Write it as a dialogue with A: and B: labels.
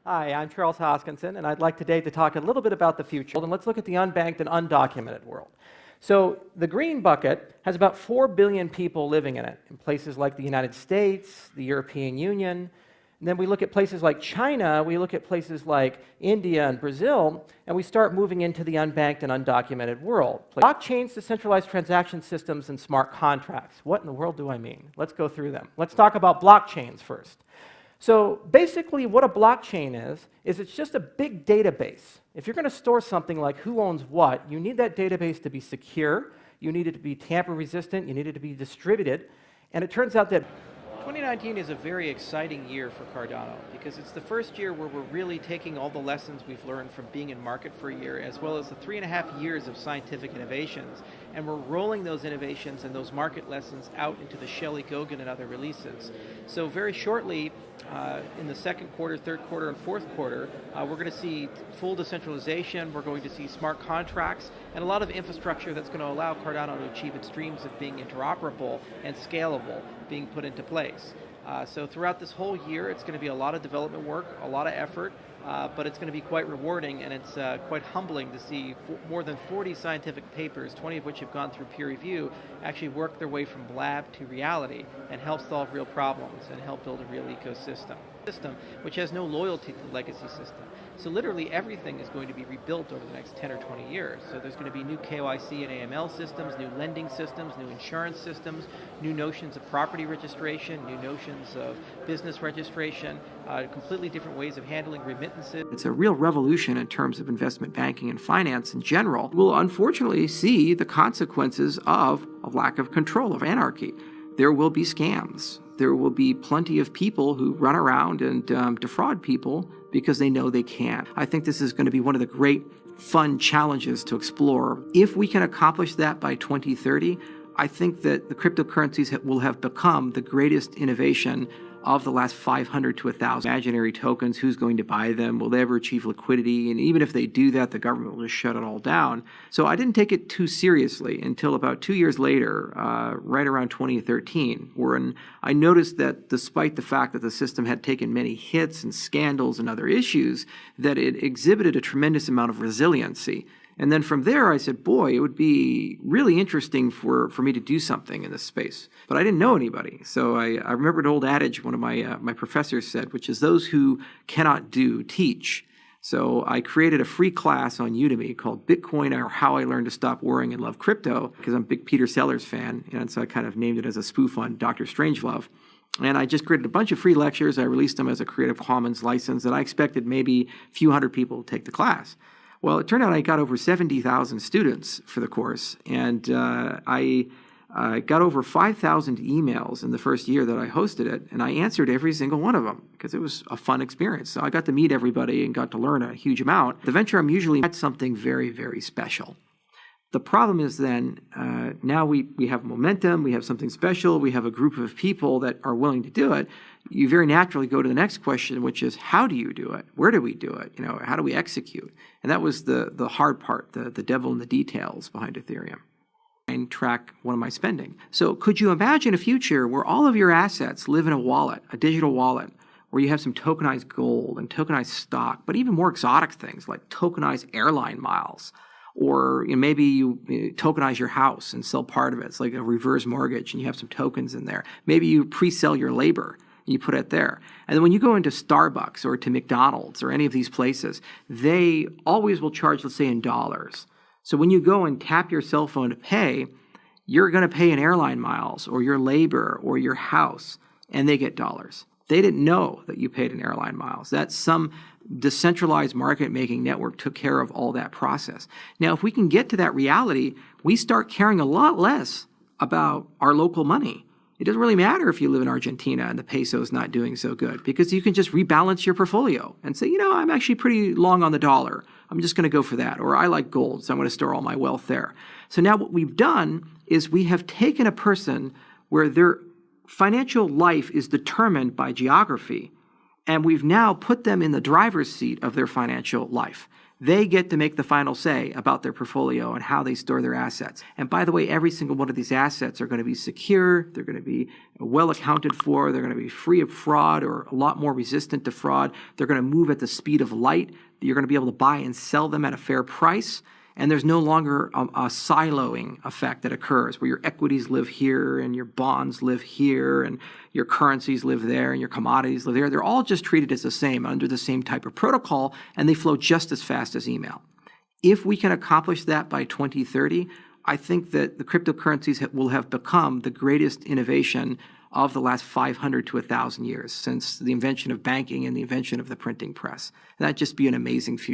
A: Hi, I'm Charles Hoskinson, and I'd like today to talk a little bit about the future. And let's look at the unbanked and undocumented world. So the green bucket has about 4 billion people living in it, in places like the United States, the European Union. And then we look at places like China, we look at places like India and Brazil, and we start moving into the unbanked and undocumented world. Blockchains, decentralized transaction systems, and smart contracts. What in the world do I mean? Let's go through them. Let's talk about blockchains first. So basically what a blockchain is it's just a big database. If you're going to store something like who owns what, you need that database to be secure, you need it to be tamper resistant, you need it to be distributed, and it turns out that
B: 2019 is a very exciting year for Cardano because it's the first year where we're really taking all the lessons we've learned from being in market for a year, as well as the 3.5 years of scientific innovations, and we're rolling those innovations and those market lessons out into the Shelley Gogan and other releases. So very shortly, in the second quarter, third quarter, and fourth quarter, we're going to see full decentralization, we're going to see smart contracts, and a lot of infrastructure that's going to allow Cardano to achieve its dreams of being interoperable and scalable being put into place. So throughout this whole year, it's going to be a lot of development work, a lot of effort, but it's going to be quite rewarding, and it's quite humbling to see more than 40 scientific papers, 20 of which have gone through peer review, actually work their way from lab to reality and help solve real problems and help build a real ecosystem, which has no loyalty to the legacy system. So literally everything is going to be rebuilt over the next 10 or 20 years. So there's going to be new KYC and AML systems, new lending systems, new insurance systems, new notions of property registration, new notions of business registration, completely different ways of handling remittances.
C: It's a real revolution in terms of investment banking and finance in general. We'll unfortunately see the consequences of a lack of control, of anarchy. There will be scams. There will be plenty of people who run around and defraud people because they know they can. I think this is going to be one of the great fun challenges to explore. If we can accomplish that by 2030, I think that the cryptocurrencies will have become the greatest innovation of the last 500 to 1,000. Imaginary tokens, who's going to buy them? Will they ever achieve liquidity? And even if they do that, the government will just shut it all down. So I didn't take it too seriously until about 2 years later, right around 2013, when I noticed that despite the fact that the system had taken many hits and scandals and other issues, that it exhibited a tremendous amount of resiliency. And then from there, I said, boy, it would be really interesting for me to do something in this space. But I didn't know anybody. So I remember an old adage one of my professors said, which is those who cannot do, teach. So I created a free class on Udemy called Bitcoin or How I Learned to Stop Worrying and Love Crypto, because I'm a big Peter Sellers fan. And so I kind of named it as a spoof on Dr. Strangelove. And I just created a bunch of free lectures. I released them as a Creative Commons license, and I expected maybe a few hundred people to take the class. Well, it turned out I got over 70,000 students for the course, and I got over 5,000 emails in the first year that I hosted it, and I answered every single one of them because it was a fun experience. So I got to meet everybody and got to learn a huge amount. The venture I'm usually at something very, very special. The problem is then, now we have momentum, we have something special, we have a group of people that are willing to do it. You very naturally go to the next question, which is, how do you do it? Where do we do it? How do we execute? And that was the hard part, the devil in the details behind Ethereum. And track what am I spending? So could you imagine a future where all of your assets live in a wallet, a digital wallet, where you have some tokenized gold and tokenized stock, but even more exotic things like tokenized airline miles? Or maybe you tokenize your house and sell part of it. It's like a reverse mortgage and you have some tokens in there. Maybe you pre-sell your labor and you put it there. And then when you go into Starbucks or to McDonald's or any of these places, they always will charge, let's say, in dollars. So when you go and tap your cell phone to pay, you're going to pay in airline miles or your labor or your house, and they get dollars. They didn't know that you paid in airline miles. That's some decentralized market-making network took care of all that process. Now, if we can get to that reality, we start caring a lot less about our local money. It doesn't really matter if you live in Argentina and the peso is not doing so good, because you can just rebalance your portfolio and say, I'm actually pretty long on the dollar. I'm just going to go for that. Or I like gold, so I'm going to store all my wealth there. So now what we've done is we have taken a person where their financial life is determined by geography, and we've now put them in the driver's seat of their financial life. They get to make the final say about their portfolio and how they store their assets. And by the way, every single one of these assets are going to be secure, they're going to be well accounted for, they're going to be free of fraud or a lot more resistant to fraud. They're going to move at the speed of light. You're going to be able to buy and sell them at a fair price. And there's no longer a siloing effect that occurs where your equities live here and your bonds live here and your currencies live there and your commodities live there. They're all just treated as the same under the same type of protocol, and they flow just as fast as email. If we can accomplish that by 2030, I think that the cryptocurrencies will have become the greatest innovation of the last 500 to 1,000 years since the invention of banking and the invention of the printing press. And that'd just be an amazing future.